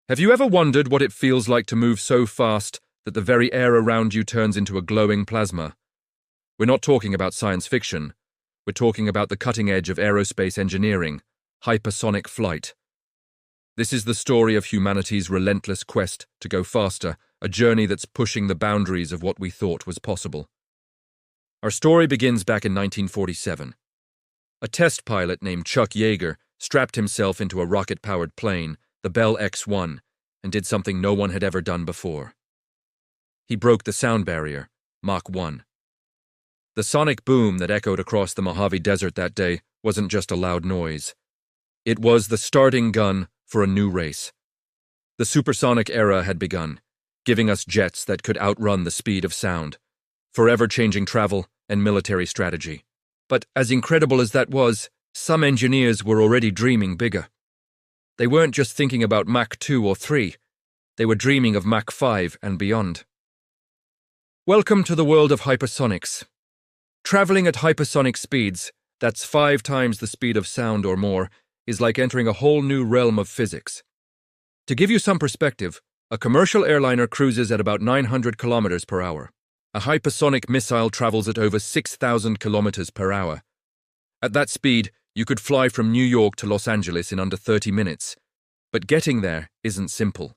Have you ever wondered what it feels like to move so fast that the very air around you turns into a glowing plasma? We're not talking about science fiction. We're talking about the cutting edge of aerospace engineering, hypersonic flight. This is the story of humanity's relentless quest to go faster, a journey that's pushing the boundaries of what we thought was possible. Our story begins back in 1947. A test pilot named Chuck Yeager strapped himself into a rocket-powered plane, the Bell X-1, and did something no one had ever done before. He broke the sound barrier, Mach 1. The sonic boom that echoed across the Mojave Desert that day wasn't just a loud noise. It was the starting gun for a new race. The supersonic era had begun, giving us jets that could outrun the speed of sound, forever changing travel and military strategy. But as incredible as that was, some engineers were already dreaming bigger. They weren't just thinking about Mach 2 or 3, they were dreaming of Mach 5 and beyond. Welcome to the world of hypersonics. Traveling at hypersonic speeds, that's 5 times the speed of sound or more, is like entering a whole new realm of physics. To give you some perspective, a commercial airliner cruises at about 900 kilometers per hour. A hypersonic missile travels at over 6,000 kilometers per hour. At that speed, you could fly from New York to Los Angeles in under 30 minutes. But getting there isn't simple.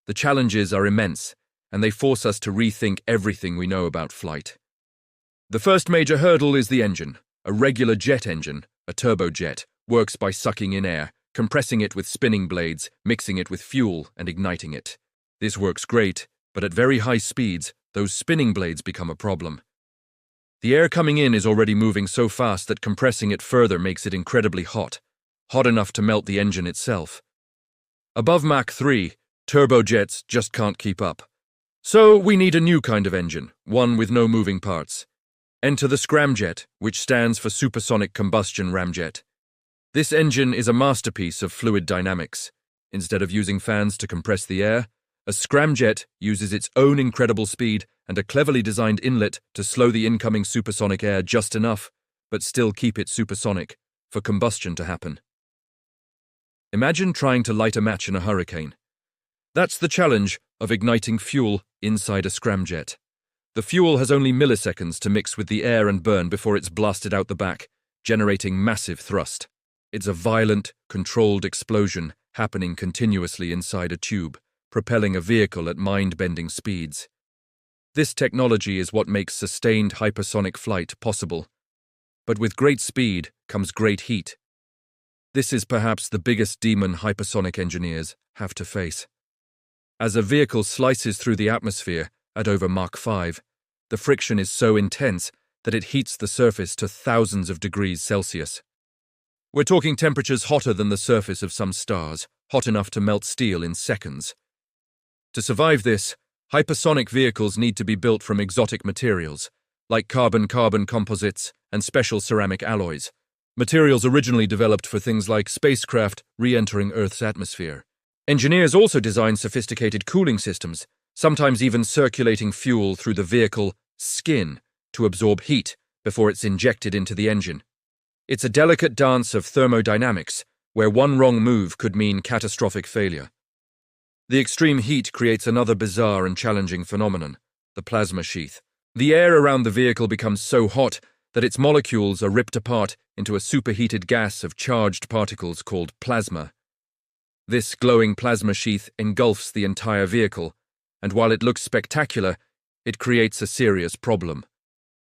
The challenges are immense, and they force us to rethink everything we know about flight. The first major hurdle is the engine. A regular jet engine, a turbojet, works by sucking in air, compressing it with spinning blades, mixing it with fuel, and igniting it. This works great, but at very high speeds, those spinning blades become a problem. The air coming in is already moving so fast that compressing it further makes it incredibly hot enough to melt the engine itself. Above Mach 3, turbojets just can't keep up. So we need a new kind of engine, one with no moving parts. Enter the scramjet, which stands for supersonic combustion ramjet. This engine is a masterpiece of fluid dynamics. Instead of using fans to compress the air, a scramjet uses its own incredible speed and a cleverly designed inlet to slow the incoming supersonic air just enough, but still keep it supersonic, for combustion to happen. Imagine trying to light a match in a hurricane. That's the challenge of igniting fuel inside a scramjet. The fuel has only milliseconds to mix with the air and burn before it's blasted out the back, generating massive thrust. It's a violent, controlled explosion happening continuously inside a tube, propelling a vehicle at mind-bending speeds. This technology is what makes sustained hypersonic flight possible. But with great speed comes great heat. This is perhaps the biggest demon hypersonic engineers have to face. As a vehicle slices through the atmosphere at over Mach 5, the friction is so intense that it heats the surface to thousands of degrees Celsius. We're talking temperatures hotter than the surface of some stars, hot enough to melt steel in seconds. To survive this, hypersonic vehicles need to be built from exotic materials, like carbon-carbon composites and special ceramic alloys, materials originally developed for things like spacecraft re-entering Earth's atmosphere. Engineers also design sophisticated cooling systems, sometimes even circulating fuel through the vehicle skin to absorb heat before it's injected into the engine. It's a delicate dance of thermodynamics, where one wrong move could mean catastrophic failure. The extreme heat creates another bizarre and challenging phenomenon, the plasma sheath. The air around the vehicle becomes so hot that its molecules are ripped apart into a superheated gas of charged particles called plasma. This glowing plasma sheath engulfs the entire vehicle, and while it looks spectacular, it creates a serious problem.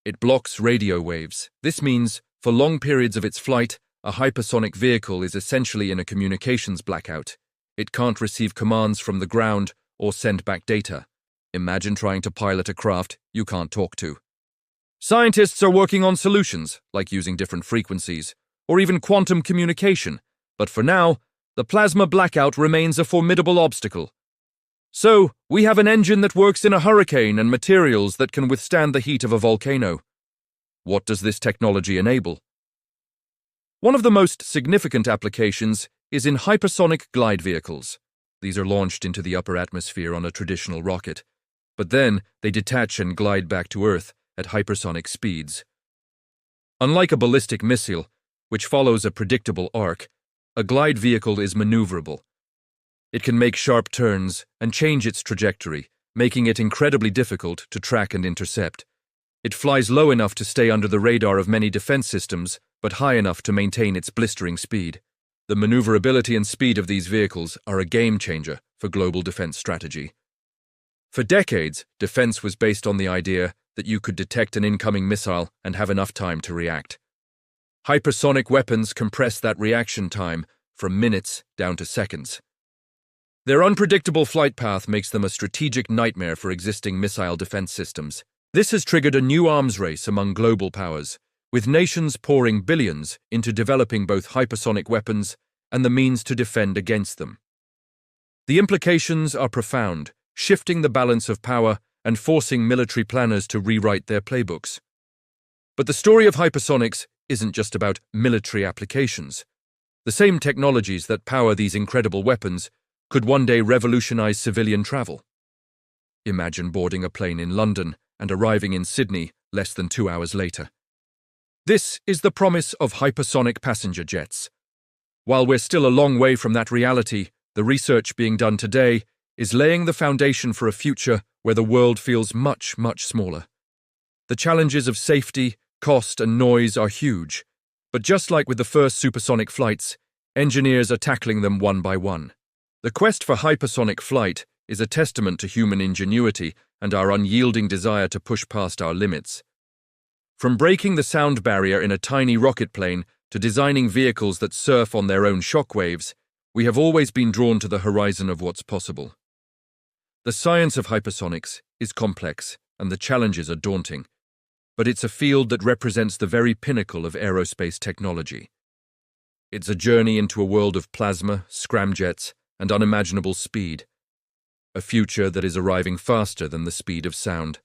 It blocks radio waves. This means, for long periods of its flight, a hypersonic vehicle is essentially in a communications blackout. It can't receive commands from the ground or send back data. Imagine trying to pilot a craft you can't talk to. Scientists are working on solutions, like using different frequencies, or even quantum communication, but for now, the plasma blackout remains a formidable obstacle. So, we have an engine that works in a hurricane and materials that can withstand the heat of a volcano. What does this technology enable? One of the most significant applications is in hypersonic glide vehicles. These are launched into the upper atmosphere on a traditional rocket, but then they detach and glide back to Earth at hypersonic speeds. Unlike a ballistic missile, which follows a predictable arc, a glide vehicle is maneuverable. It can make sharp turns and change its trajectory, making it incredibly difficult to track and intercept. It flies low enough to stay under the radar of many defense systems, but high enough to maintain its blistering speed. The maneuverability and speed of these vehicles are a game changer for global defense strategy. For decades, defense was based on the idea that you could detect an incoming missile and have enough time to react. Hypersonic weapons compress that reaction time from minutes down to seconds. Their unpredictable flight path makes them a strategic nightmare for existing missile defense systems. This has triggered a new arms race among global powers, with nations pouring billions into developing both hypersonic weapons and the means to defend against them. The implications are profound, shifting the balance of power and forcing military planners to rewrite their playbooks. But the story of hypersonics isn't just about military applications. The same technologies that power these incredible weapons could one day revolutionize civilian travel. Imagine boarding a plane in London and arriving in Sydney less than 2 hours later. This is the promise of hypersonic passenger jets. While we're still a long way from that reality, the research being done today is laying the foundation for a future where the world feels much, much smaller. The challenges of safety, cost, and noise are huge, but just like with the first supersonic flights, engineers are tackling them one by one. The quest for hypersonic flight is a testament to human ingenuity and our unyielding desire to push past our limits. From breaking the sound barrier in a tiny rocket plane to designing vehicles that surf on their own shockwaves, we have always been drawn to the horizon of what's possible. The science of hypersonics is complex and the challenges are daunting, but it's a field that represents the very pinnacle of aerospace technology. It's a journey into a world of plasma, scramjets, and unimaginable speed, a future that is arriving faster than the speed of sound.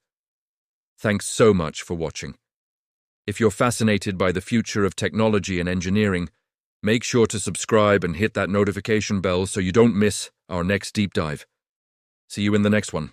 Thanks so much for watching. If you're fascinated by the future of technology and engineering, make sure to subscribe and hit that notification bell so you don't miss our next deep dive. See you in the next one.